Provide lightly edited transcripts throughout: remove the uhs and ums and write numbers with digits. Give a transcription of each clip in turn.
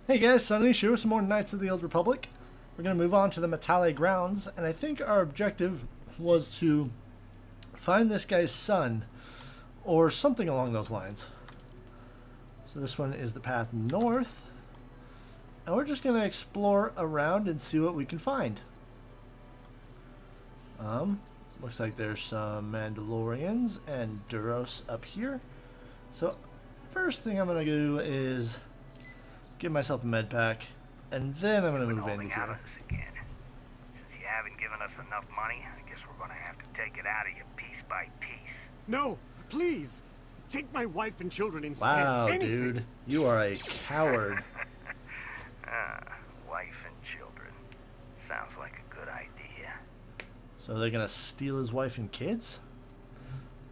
Hey guys, Sunniche here with some more Knights of the Old Republic. We're going to move on to the Matale grounds, and I think our objective was to find this guy's son, or something along those lines. So this one is the path north, and we're just going to explore around and see what we can find. Looks like there's some Mandalorians and Duros up here. So first thing I'm going to do is give myself a med pack, and then I'm going to move in here. Again. Since you haven't given us enough money, I guess we're going to have to take it out of you piece by piece. No, please. Take my wife and children instead. Wow, dude. You are a coward. Wife and children. Sounds like a good idea. So they're going to steal his wife and kids?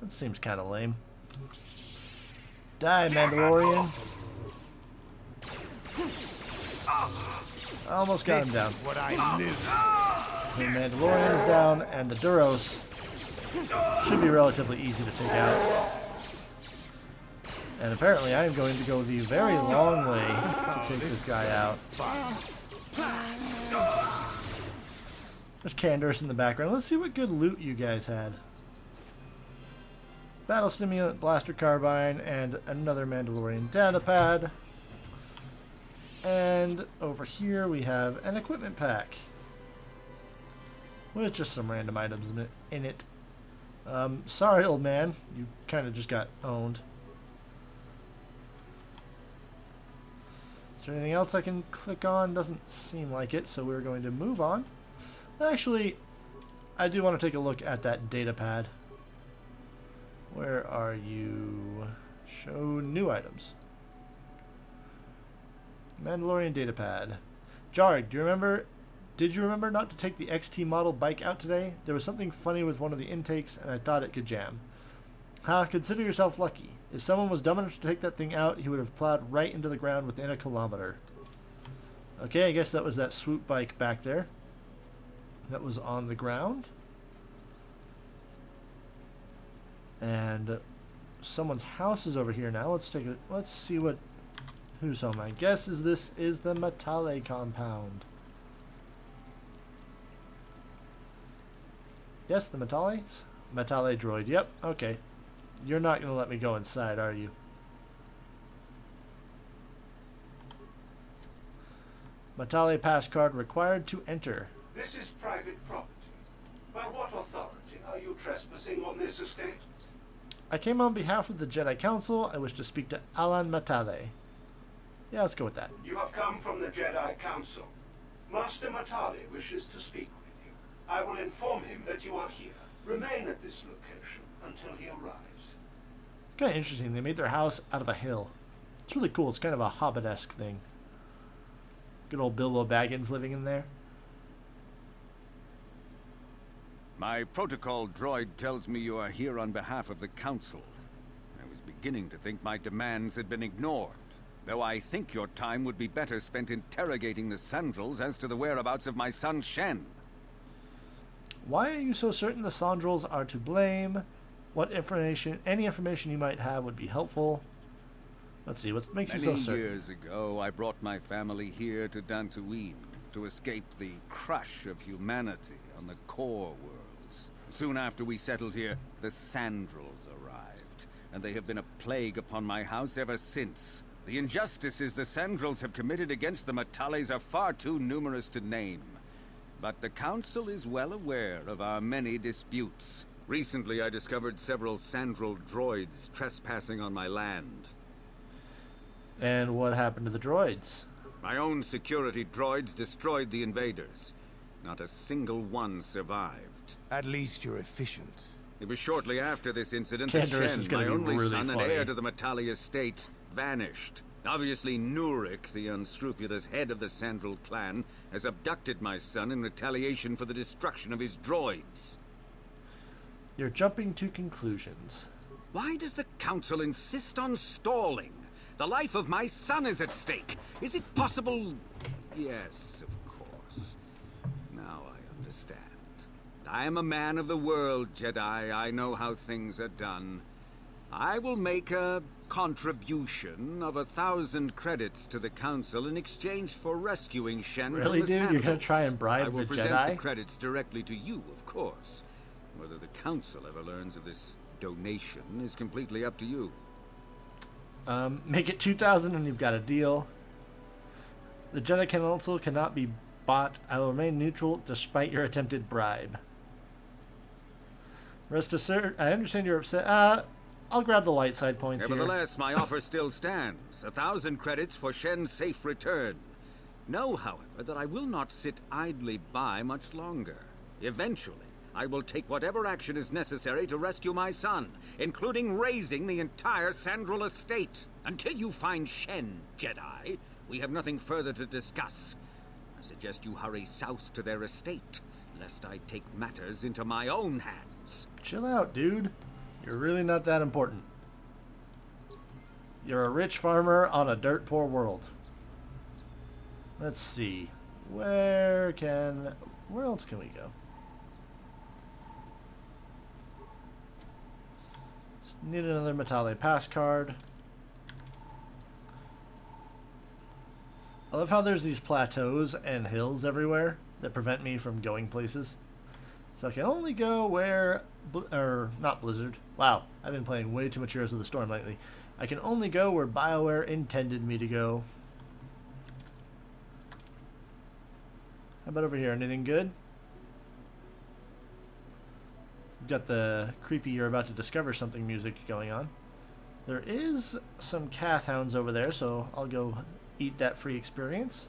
That seems kind of lame. Die, Mandalorian. I almost got him down. What I knew. The Mandalorian is down, and the Duros should be relatively easy to take out. And apparently I am going to go the very long way to take this guy out. There's Candace in the background. Let's see what good loot you guys had. Battle Stimulant, Blaster Carbine, and another Mandalorian data pad. And over here we have an equipment pack with just some random items in it. Sorry, old man. You kind of just got owned. Is there anything else I can click on? Doesn't seem like it, so we're going to move on. Actually, I do want to take a look at that data pad. Where are you? Show new items. Mandalorian data pad. Jarg, did you remember not to take the XT model bike out today? There was something funny with one of the intakes and I thought it could jam. Consider yourself lucky. If someone was dumb enough to take that thing out, he would have plowed right into the ground within a kilometer. Okay, I guess that was that swoop bike back there. That was on the ground. And someone's house is over here now. Let's see who's home. My guess is this is the Matale compound. Yes, the Matale droid. Yep, okay. You're not going to let me go inside, are you? Matale pass card required to enter. This is private property. By what authority are you trespassing on this estate? I came on behalf of the Jedi Council. I wish to speak to Alan Matale. Yeah, let's go with that. You have come from the Jedi Council. Master Matale wishes to speak with you. I will inform him that you are here. Remain at this location until he arrives. Kind of interesting. They made their house out of a hill. It's really cool. It's kind of a Hobbit-esque thing. Good old Bilbo Baggins living in there. My protocol droid tells me you are here on behalf of the Council. I was beginning to think my demands had been ignored, though I think your time would be better spent interrogating the Sandrels as to the whereabouts of my son Shen. Why are you so certain the Sandrels are to blame? Any information you might have would be helpful. Let's see, what makes you so certain? Many years ago, I brought my family here to Dantooine to escape the crush of humanity on the core worlds. Soon after we settled here, the Sandrels arrived, and they have been a plague upon my house ever since. The injustices the Sandrels have committed against the Matales are far too numerous to name. But the Council is well aware of our many disputes. Recently, I discovered several Sandrel droids trespassing on my land. And what happened to the droids? My own security droids destroyed the invaders. Not a single one survived. At least you're efficient. It was shortly after this incident Candace that is Shen, gonna my be only really son and funny. heir to the Matale estate, vanished. Obviously, Nurik, the unscrupulous head of the Sandrel clan, has abducted my son in retaliation for the destruction of his droids. You're jumping to conclusions. Why does the Council insist on stalling? The life of my son is at stake. Is it possible? Yes, of course. Now I understand. I am a man of the world, Jedi. I know how things are done. I will make a contribution of 1,000 credits to the Council in exchange for rescuing Shen from Really, the dude? You're gonna Sandals. try and bribe I will the present Jedi? the credits directly to you, of course. Whether the Council ever learns of this donation is completely up to you. Make it 2,000 and you've got a deal. The Jedi Council cannot be bought. I will remain neutral despite your attempted bribe. Rest assured, I understand you're upset. I'll grab the light side points here. Nevertheless, my offer still stands. 1,000 credits for Shen's safe return. Know, however, that I will not sit idly by much longer. Eventually, I will take whatever action is necessary to rescue my son, including razing the entire Sandral estate. Until you find Shen, Jedi, we have nothing further to discuss. I suggest you hurry south to their estate, lest I take matters into my own hands. Chill out, dude. You're really not that important. You're a rich farmer on a dirt poor world. Let's see. Where else can we go? Just need another Matale pass card. I love how there's these plateaus and hills everywhere that prevent me from going places. So I can only go where, not Blizzard. Wow, I've been playing way too much Heroes of the Storm lately. I can only go where BioWare intended me to go. How about over here? Anything good? We've got the creepy "you're about to discover something" music going on. There is some Cath Hounds over there, so I'll go eat that free experience.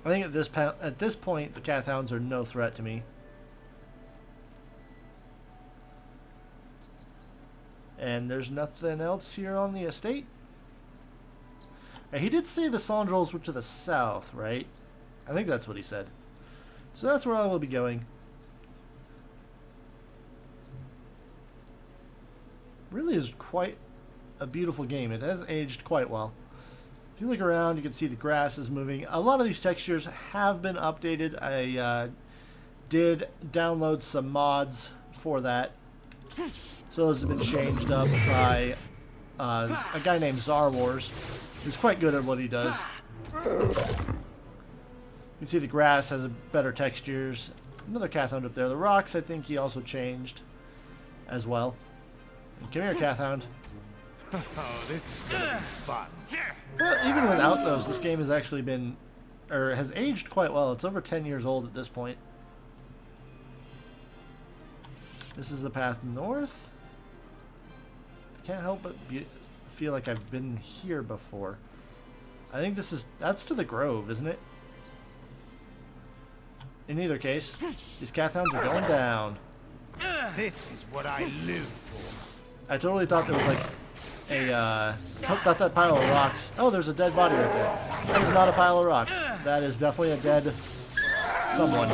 I think at this point, the Cath Hounds are no threat to me. And there's nothing else here on the estate. He did say the Sandrals were to the south, right? I think that's what he said. So that's where I will be going. Really is quite a beautiful game. It has aged quite well. If you look around, you can see the grass is moving. A lot of these textures have been updated. I did download some mods for that. So those have been changed up by a guy named Zar Wars, who's quite good at what he does. You can see the grass has better textures. Another Cath Hound up there. The rocks, I think he also changed as well. Come here, Cath Hound. Oh, this is gonna be fun. But even without those, this game has actually been, or has aged quite well. It's over 10 years old at this point. This is the path north. I can't help but feel like I've been here before. I think that's to the Grove, isn't it? In either case, these Cath Hounds are going down. This is what I live for. I totally thought there was like thought that pile of rocks. Oh, there's a dead body right there. That is not a pile of rocks. That is definitely a dead someone.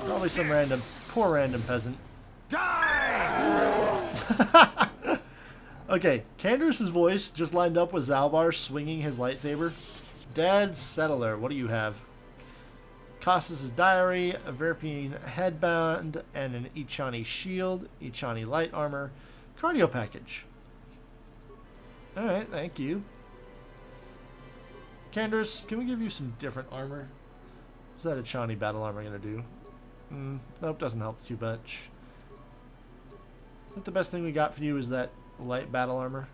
Probably some poor random peasant. Die! Okay, Canderous' voice just lined up with Zalbar swinging his lightsaber. Dead Settler, what do you have? Costas' diary, a Verpine headband, and an Ichani shield, Ichani light armor, cardio package. Alright, thank you. Canderous, can we give you some different armor? What's that Ichani battle armor going to do? Nope, doesn't help too much. Is that the best thing we got for you is that light battle armor?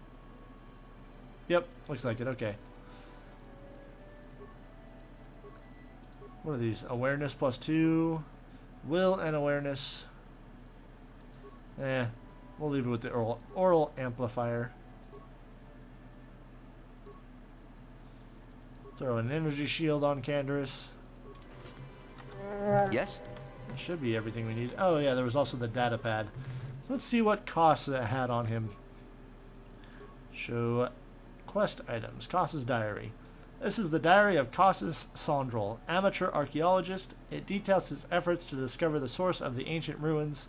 Yep, looks like it, okay. What are these? Awareness +2. Will and awareness. We'll leave it with the oral amplifier. Throw an energy shield on Canderous. Yes? It should be everything we need. Oh yeah, there was also the data pad. Let's see what costs it had on him. Show quest items. Costas' diary. This is the diary of Costas Saundral, amateur archaeologist. It details his efforts to discover the source of the ancient ruins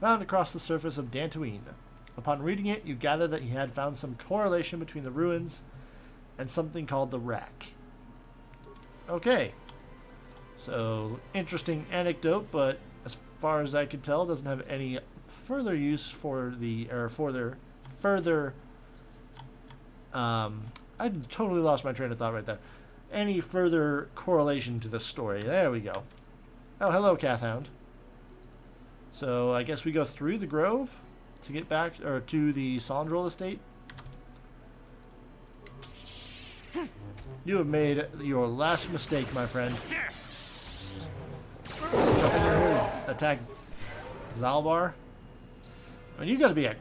found across the surface of Dantooine. Upon reading it, you gather that he had found some correlation between the ruins and something called the Rack. Okay. So, interesting anecdote, but as far as I could tell, doesn't have any further use for the, or for their further, I totally lost my train of thought right there. Any further correlation to the story. There we go. Oh, hello, Cathound. So I guess we go through the grove to get back, or to the Saundrel estate. You have made your last mistake, my friend. Jump in here and attack Zalbar. I mean, you gotta be a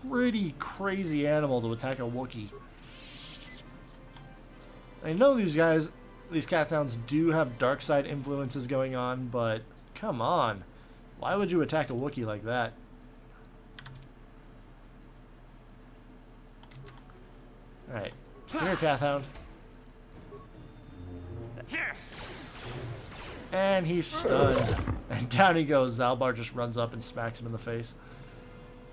pretty crazy animal to attack a Wookiee. I know these guys, these Cathounds do have dark side influences going on, but come on. Why would you attack a Wookiee like that? Alright. Here, Cathound. And he's stunned. And down he goes. Zalbar just runs up and smacks him in the face.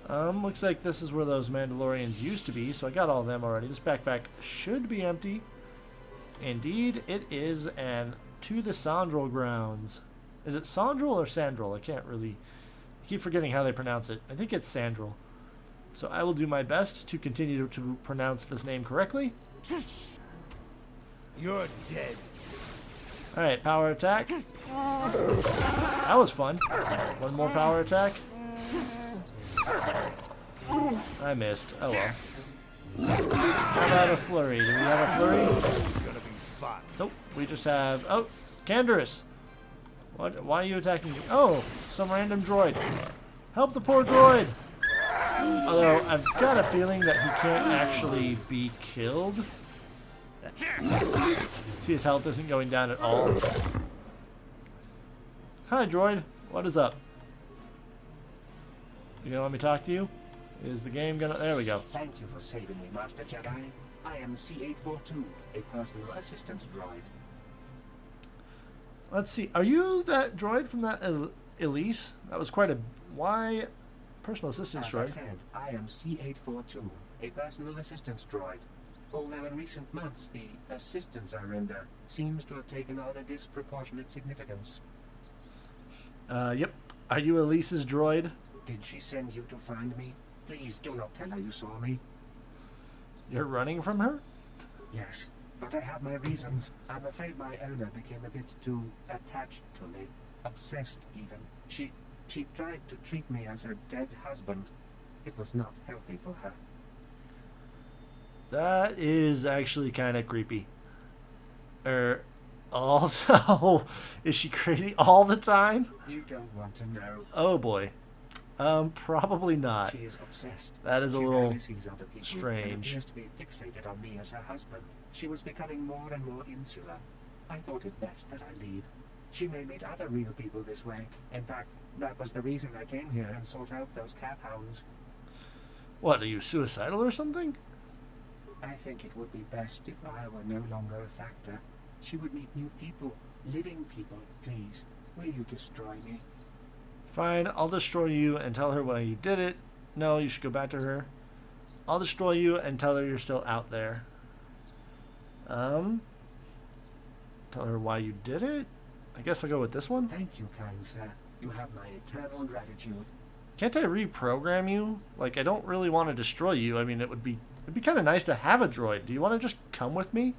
Looks like this is where those Mandalorians used to be, so I got all of them already. This backpack should be empty. Indeed, it is, and to the Saundrel grounds. Is it Saundrel or Sandrel? I can't really... I keep forgetting how they pronounce it. I think it's Sandrel. So I will do my best to continue to pronounce this name correctly. You're dead. Alright, power attack. That was fun. One more power attack. I missed. Oh well. How about a flurry? Do we have a flurry? Gonna be fun. Nope. We just have... Oh! Canderous! What? Why are you attacking me? Oh! Some random droid. Help the poor droid! Although, I've got a feeling that he can't actually be killed. See, his health isn't going down at all. Hi, droid. What is up? You gonna let me talk to you? Is the game gonna... There we go. Thank you for saving me, Master Jedi. I am C842, a personal assistant droid. Let's see. Are you that droid from that Elise? That was quite a... Why... Personal assistant As I droid? said, I am C842, a personal assistant droid. Although in recent months, the assistance I render seems to have taken on a disproportionate significance. Yep. Are you Elise's droid? Did she send you to find me? Please do not tell her you saw me. You're running from her? Yes, but I have my reasons. I'm afraid my owner became a bit too attached to me. Obsessed, even. She tried to treat me as her dead husband. It was not healthy for her. That is actually kind of creepy. Oh, is she crazy all the time? You don't want to know. Oh boy. Probably not. She is obsessed. That is a She little rarely sees other people and strange. appears to be fixated on me as her husband. She was becoming more and more insular. I thought it best that I leave. She may meet other real people this way. In fact, that was the reason I came here and sought out those Cathounds. What, are you suicidal or something? I think it would be best if I were no longer a factor. She would meet new people, living people. Please, will you destroy me? Fine, I'll destroy you and tell her why you did it. No, you should go back to her. I'll destroy you and tell her you're still out there. Tell her why you did it? I guess I'll go with this one. Thank you, kind sir. You have my eternal gratitude. Can't I reprogram you? Like, I don't really want to destroy you. I mean, it'd be kind of nice to have a droid. Do you want to just come with me?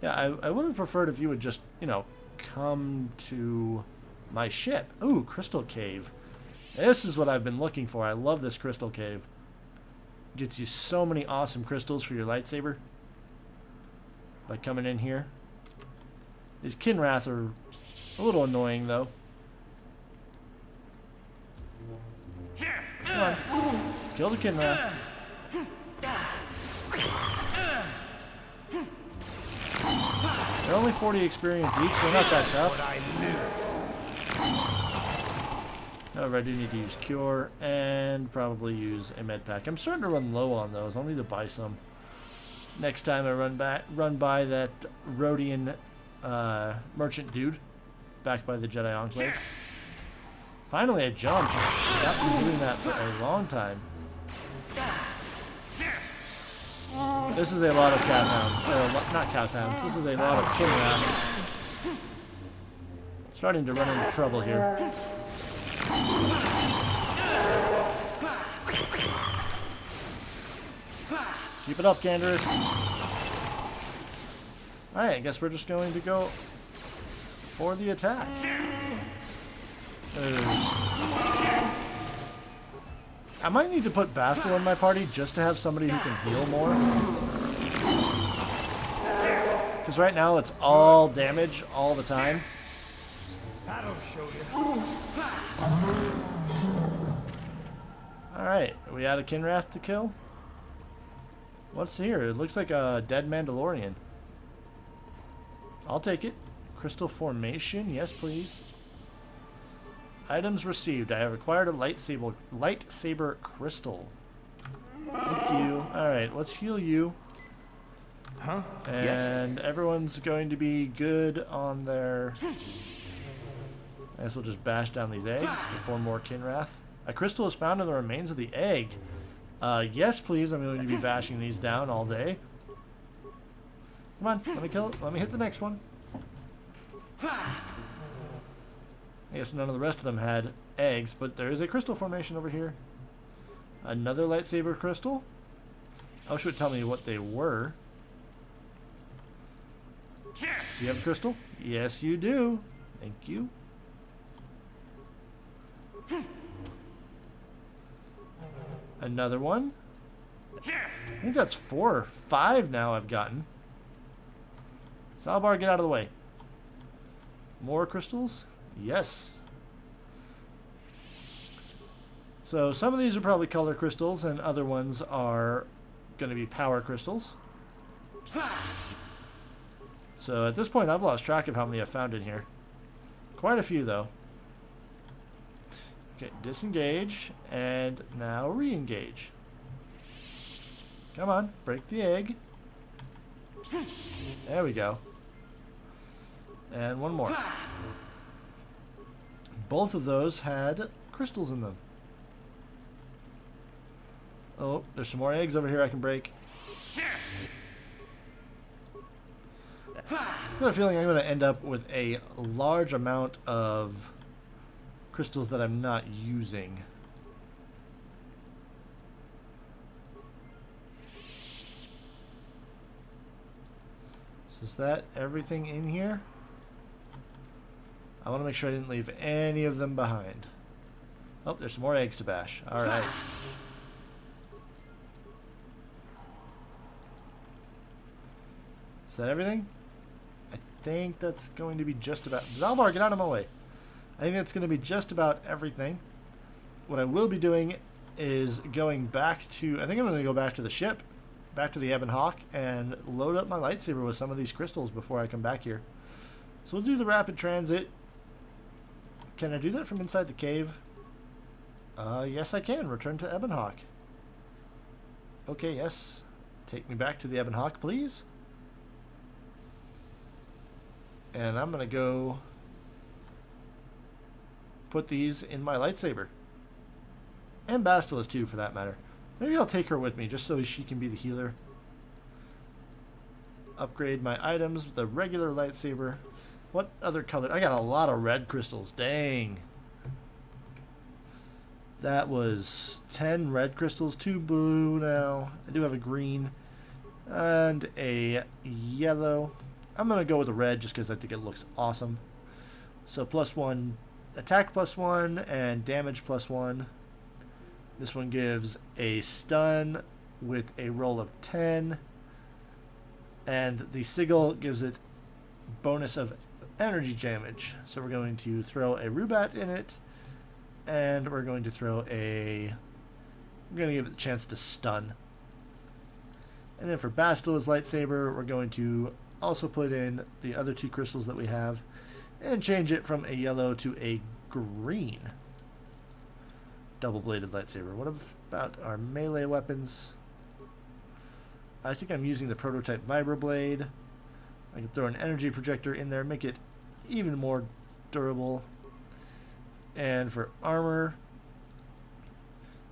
Yeah, I would have preferred if you would just, you know, come to my ship. Ooh, Crystal Cave. This is what I've been looking for. I love this Crystal Cave. Gets you so many awesome crystals for your lightsaber. By coming in here. These Kinrath are a little annoying, though. Come on. Kill the Kinrath. They're only 40 experience each, so they're not that tough. However, I do need to use Cure and probably use a med pack. I'm starting to run low on those. I'll need to buy some. Next time I run by that Rhodian merchant dude back by the Jedi Enclave. Finally, I jumped. I've been doing that for a long time. This is a lot of cat hounds. Not cat hounds. This is a lot of Kinrath. Starting to run into trouble here. Keep it up, Ganderus. Alright, I guess we're just going to go for the attack. I might need to put Bastil in my party just to have somebody who can heal more. Because right now it's all damage all the time. That'll show you. Alright, are we out of Kinrath to kill? What's here? It looks like a dead Mandalorian. I'll take it. Crystal formation, yes please. Items received. I have acquired a lightsaber crystal. Thank you. Alright, let's heal you. Huh? And everyone's going to be good on their... I guess we'll just bash down these eggs before more Kinrath. A crystal is found in the remains of the egg. Yes please, I'm going to be bashing these down all day. Come on, let me kill it. Let me hit the next one. I guess none of the rest of them had eggs, but there is a crystal formation over here. Another lightsaber crystal. Oh, should tell me what they were. Do you have a crystal? Yes, you do. Thank you. Another one. I think that's 4 or 5 now I've gotten. Salbar, get out of the way. More crystals? Yes. So some of these are probably color crystals and other ones are going to be power crystals. So at this point I've lost track of how many I've found in here. Quite a few though. Okay, disengage and now re-engage. Come on, break the egg. There we go. And one more. Both of those had crystals in them. Oh, there's some more eggs over here I can break. I've got a feeling I'm going to end up with a large amount of crystals that I'm not using. So is that everything in here? I want to make sure I didn't leave any of them behind. Oh, there's some more eggs to bash. Alright. Is that everything? I think that's going to be just about... Zalbar, get out of my way. I think that's going to be just about everything. What I will be doing is going back to... I think I'm going to go back to the ship, back to the Ebon Hawk, and load up my lightsaber with some of these crystals before I come back here. So we'll do the rapid transit. Can I do that from inside the cave? Yes, I can. Return to Ebon Hawk. Okay, yes. Take me back to the Ebon Hawk, please. And I'm going to go put these in my lightsaber. And Bastilus too, for that matter. Maybe I'll take her with me just so she can be the healer. Upgrade my items with the regular lightsaber. What other color? I got a lot of red crystals. Dang. That was 10 red crystals, 2 blue now. I do have a green and a yellow. I'm going to go with a red just because I think it looks awesome. So +1 attack +1 and damage +1. This one gives a stun with a roll of 10. And the sigil gives it bonus of energy damage. So we're going to throw a Rubat in it. And we're going to throw a... We're going to give it the chance to stun. And then for Bastil's lightsaber, we're going to also put in the other 2 crystals that we have. And change it from a yellow to a green. Double-bladed lightsaber. What about our melee weapons? I think I'm using the prototype vibroblade. I can throw an energy projector in there, make it even more durable. And for armor,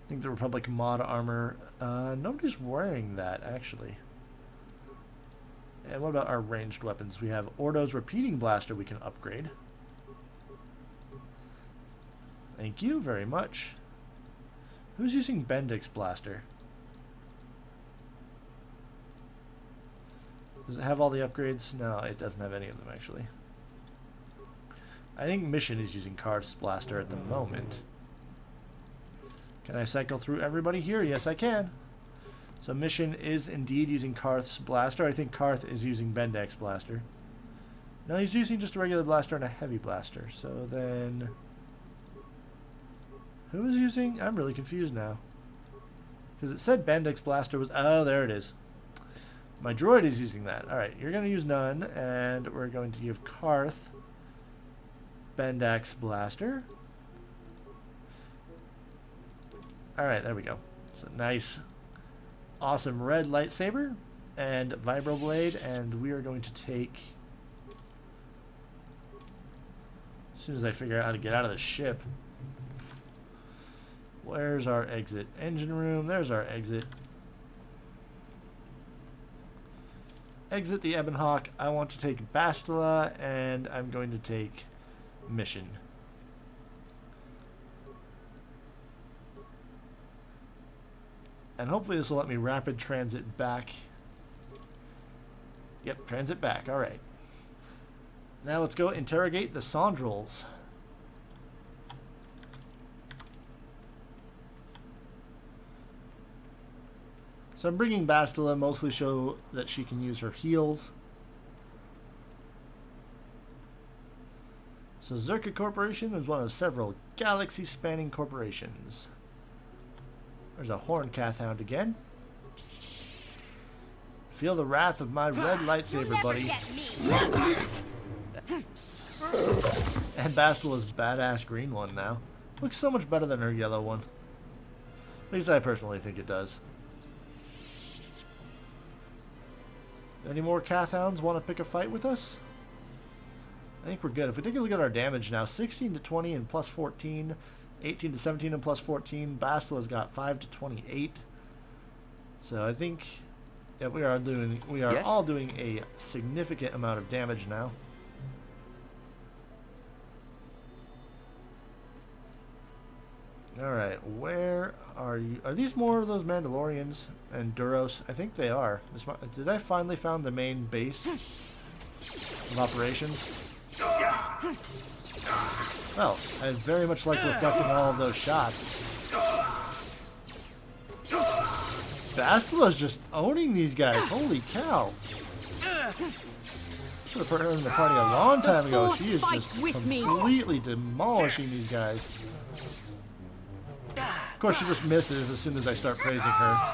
I think the Republic mod armor. Nobody's wearing that, actually. And what about our ranged weapons? We have Ordo's repeating blaster we can upgrade. Thank you very much. Who's using Bendix blaster? Does it have all the upgrades? No, it doesn't have any of them actually. I think Mission is using Karth's blaster at the moment. Can I cycle through everybody here? Yes, I can. So Mission is indeed using Karth's blaster. I think Karth is using Bendix blaster. No, he's using just a regular blaster and a heavy blaster. So then... who is using... I'm really confused now. Because it said Bendix blaster was... oh, there it is. My droid is using that. Alright, you're going to use none. And we're going to give Karth Bendix blaster. Alright, there we go. So nice... awesome red lightsaber and vibroblade, and we are going to take, as soon as I figure out how to get out of the ship. Where's our exit? Engine room. There's our exit. Exit the Ebon Hawk. I want to take Bastila, and I'm going to take Mission. And hopefully this will let me rapid transit back. Yep, transit back. Alright. Now let's go interrogate the Saundrels. So I'm bringing Bastila mostly show that she can use her heals. So Zerka Corporation is one of several galaxy-spanning corporations. There's a Horn Cathhound again. Feel the wrath of my red lightsaber, buddy. And Bastila's badass green one now. Looks so much better than her yellow one. At least I personally think it does. Any more Cathhounds want to pick a fight with us? I think we're good. If we take a look at our damage now, 16 to 20 and plus 14. 18 to 17 and plus 14. Bastila's got 5 to 28. So I think, yeah, we are all doing a significant amount of damage now. All right, where are you? Are these more of those Mandalorians and Duros? I think they are. Did I finally found the main base of operations? Well, I very much like reflecting all of those shots. Bastila's just owning these guys. Holy cow. Should have put her in the party a long time ago. She is just completely demolishing these guys. Of course, she just misses as soon as I start praising her.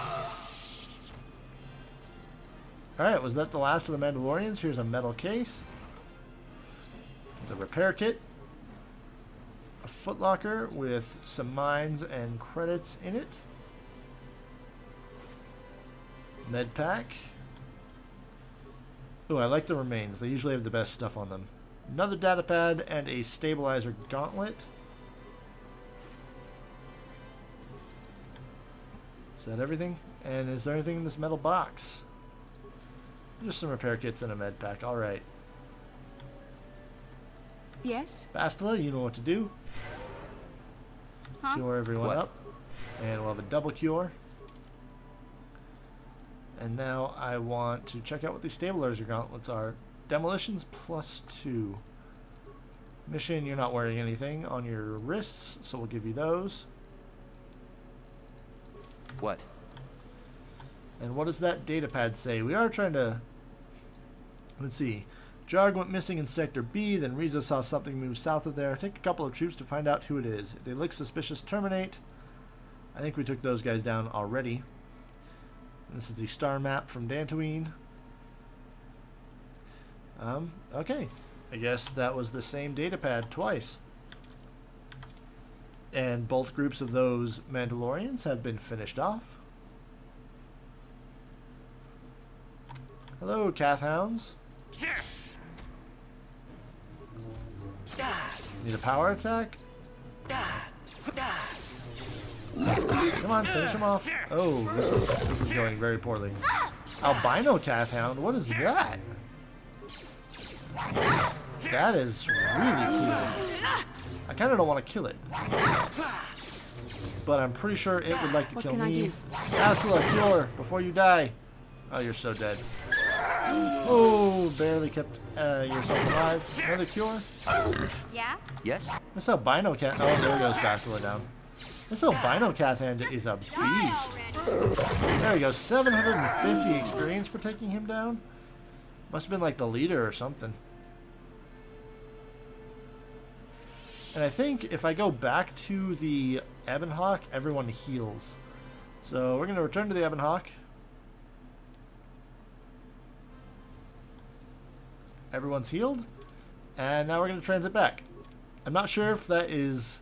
Alright, was that the last of the Mandalorians? Here's a metal case. The repair kit. A footlocker with some mines and credits in it. Med pack. Ooh, I like the remains. They usually have the best stuff on them. Another data pad and a stabilizer gauntlet. Is that everything? And is there anything in this metal box? Just some repair kits and a med pack. Alright. Yes? Bastila, you know what to do. Huh? Cure everyone up. And we'll have a double cure. And now I want to check out what these stabilizer gauntlets are. Demolitions +2. Mission, you're not wearing anything on your wrists, so we'll give you those. What? And what does that data pad say? We are trying to... Let's see. Jarg went missing in Sector B, then Riza saw something move south of there. Take a couple of troops to find out who it is. If they look suspicious, terminate. I think we took those guys down already. This is the star map from Dantooine. Okay. I guess that was the same data pad twice. And both groups of those Mandalorians have been finished off. Hello, Cathhounds. Need a power attack? Come on, finish him off. Oh, this is going very poorly. Albino Kath Hound? What is that? That is really cool. I kind of don't want to kill it. But I'm pretty sure it would like to kill me. Bastila, cure before you die. Oh, you're so dead. Oh, barely kept yourself alive. Another cure? Yeah? Yes? This albino cat. Oh, there goes Bastila down. This albino cat hand is a beast. There we go. 750 experience for taking him down. Must have been like the leader or something. And I think if I go back to the Ebonhawk, everyone heals. So we're going to return to the Ebonhawk. Everyone's healed. And now we're going to transit back. I'm not sure if that is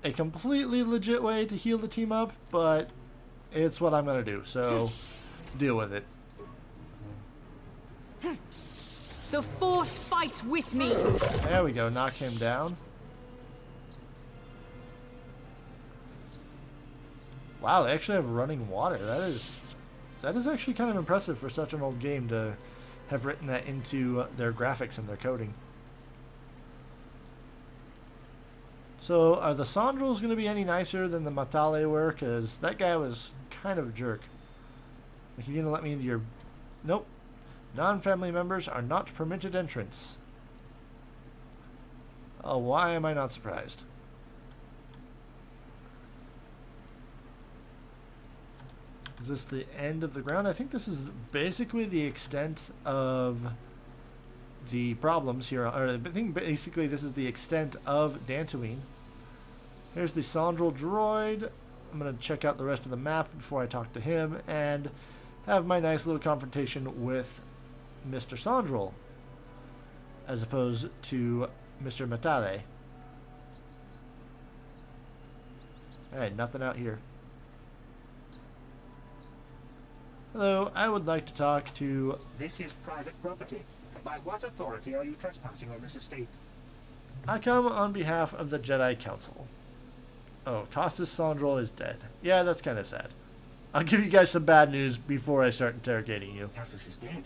a completely legit way to heal the team up, but it's what I'm going to do. So deal with it. The Force fights with me. There we go. Knock him down. Wow, they actually have running water. That is actually kind of impressive for such an old game to have written that into their graphics and their coding. So, are the Saundrels going to be any nicer than the Matale were? Because that guy was kind of a jerk. Like, you going to let me into your... Nope. Non-family members are not permitted entrance. Oh, why am I not surprised? Is this the end of the ground? I think this is basically the extent of the problems here. Or I think basically this is the extent of Dantooine. Here's the Saundrel droid. I'm going to check out the rest of the map before I talk to him and have my nice little confrontation with Mr. Saundrel as opposed to Mr. Matale. Alright, nothing out here. Hello, I would like to talk to... This is private property. By what authority are you trespassing on this estate? I come on behalf of the Jedi Council. Oh, Cassus Saundrel is dead. Yeah, that's kind of sad. I'll give you guys some bad news before I start interrogating you. Cassus is dead.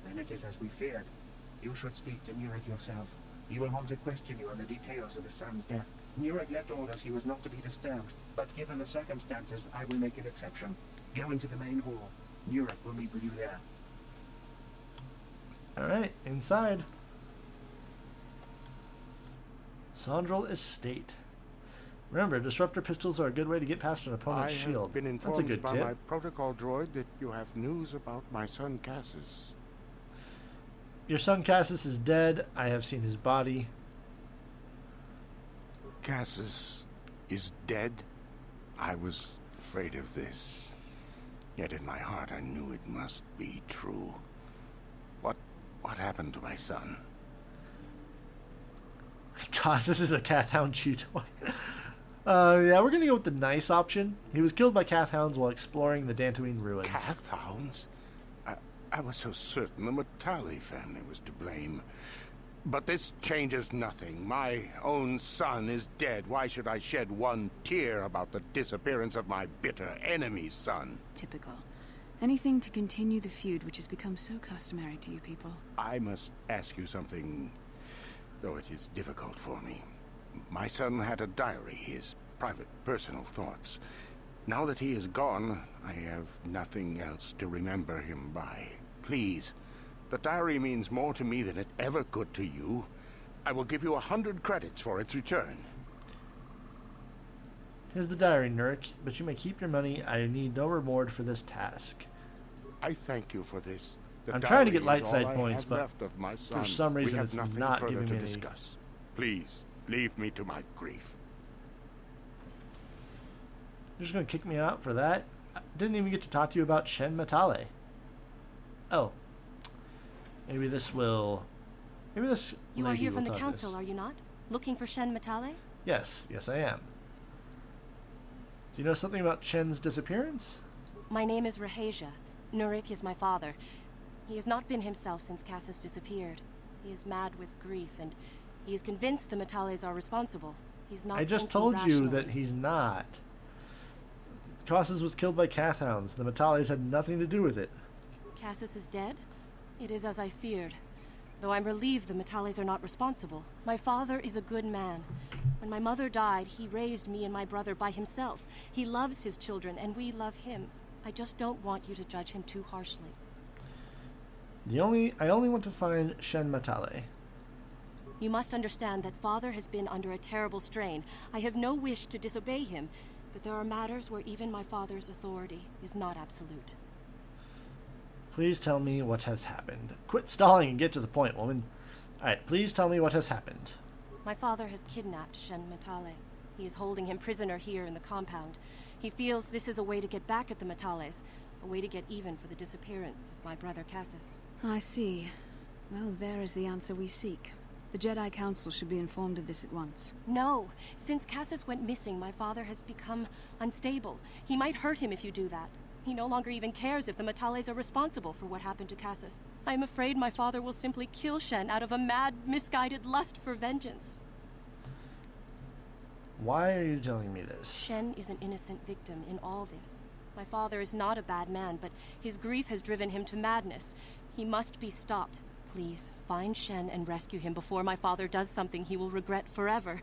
Then it is as we feared. You should speak to Nurek yourself. He will want to question you on the details of his son's death. Nurek left orders he was not to be disturbed, but given the circumstances, I will make an exception. Go into the main hall. Nurek will meet with you there. Alright, inside. Saundrel Estate. Remember, disruptor pistols are a good way to get past an opponent's shield. I have been That's a informed good by tip. my protocol droid that you have news about my son Cassus. Your son Cassus is dead. I have seen his body. Cassus is dead? I was afraid of this. Yet in my heart I knew it must be true. What happened to my son? Cassus is a Kath Hound chew toy. Yeah, we're gonna go with the nice option. He was killed by Kath Hounds while exploring the Dantooine ruins. Kath Hounds? I was so certain the Matale family was to blame. But this changes nothing. My own son is dead. Why should I shed one tear about the disappearance of my bitter enemy's son? Typical. Anything to continue the feud which has become so customary to you people. I must ask you something, though it is difficult for me. My son had a diary, his private, personal thoughts. Now that he is gone, I have nothing else to remember him by. Please, the diary means more to me than it ever could to you. I will give you 100 credits for its return. Here's the diary, Nurk, but you may keep your money. I need no reward for this task. I thank you for this. The I'm trying to get diary light is side all I points, have but left of my son. for some reason we have it's nothing not further giving to me any. discuss. Please, leave me to my grief. You're just gonna kick me out for that? I didn't even get to talk to you about Shen Matale. Oh. Maybe this will... Maybe this You are lady here will from the talk council, this. are you not? Looking for Shen Matale? Yes, yes I am. Do you know something about Shen's disappearance? My name is Rahasia. Nurek is my father. He has not been himself since Cassus disappeared. He is mad with grief, and he is convinced the Matales are responsible. He's not I just thinking told you rationally. that he's not. Cassus was killed by Cathhounds. The Metales had nothing to do with it. Cassus is dead? It is as I feared. Though I'm relieved the Metales are not responsible. My father is a good man. When my mother died, he raised me and my brother by himself. He loves his children, and we love him. I just don't want you to judge him too harshly. I only want to find Shen Metale. You must understand that father has been under a terrible strain. I have no wish to disobey him, but there are matters where even my father's authority is not absolute. Please tell me what has happened. Quit stalling and get to the point, woman. Alright, please tell me what has happened. My father has kidnapped Shen Metale. He is holding him prisoner here in the compound. He feels this is a way to get back at the Metales, a way to get even for the disappearance of my brother Cassus. I see. Well, there is the answer we seek. The Jedi Council should be informed of this at once. No. Since Cassus went missing, my father has become unstable. He might hurt him if you do that. He no longer even cares if the Metales are responsible for what happened to Cassus. I am afraid my father will simply kill Shen out of a mad, misguided lust for vengeance. Why are you telling me this? Shen is an innocent victim in all this. My father is not a bad man, but his grief has driven him to madness. He must be stopped. Please, find Shen and rescue him before my father does something he will regret forever.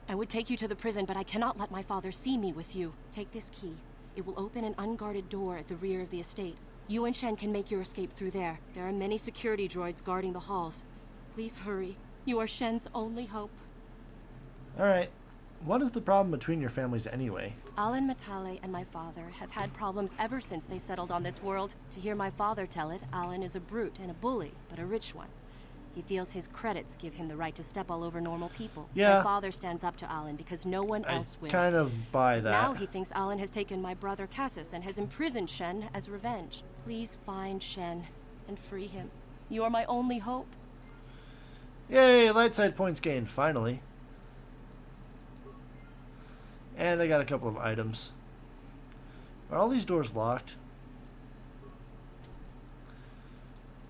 I would take you to the prison, but I cannot let my father see me with you. Take this key. It will open an unguarded door at the rear of the estate. You and Shen can make your escape through there. There are many security droids guarding the halls. Please hurry. You are Shen's only hope. Alright. What is the problem between your families anyway? Alan Metale and my father have had problems ever since they settled on this world. To hear my father tell it, Alan is a brute and a bully, but a rich one. He feels his credits give him the right to step all over normal people. Yeah. My father stands up to Alan because no one else will. I kind of buy that. Now he thinks Alan has taken my brother Cassus and has imprisoned Shen as revenge. Please find Shen and free him. You are my only hope. Yay, light side points gained, finally. And I got a couple of items. Are all these doors locked?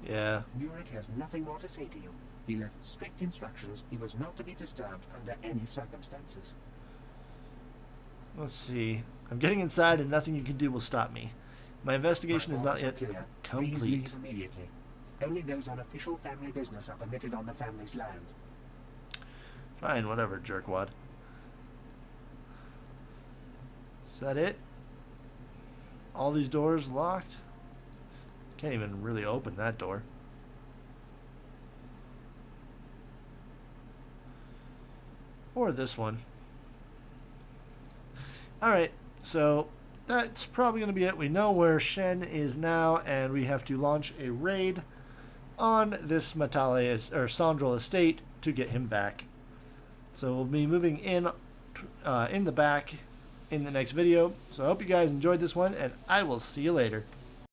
Yeah. Nurek has nothing more to say to you. He left strict instructions he was not to be disturbed under any circumstances. Let's see. I'm getting inside and nothing you can do will stop me. My investigation is not yet Clear. Please complete. leave immediately. Only those on official family business are permitted on the family's land. Fine, whatever, jerkwad. Is that it? All these doors locked? Can't even really open that door. Or this one. Alright, so that's probably going to be it. We know where Shen is now, and we have to launch a raid on this Metale or Sandral estate to get him back. So we'll be moving in the back in the next video. So I hope you guys enjoyed this one, and I will see you later.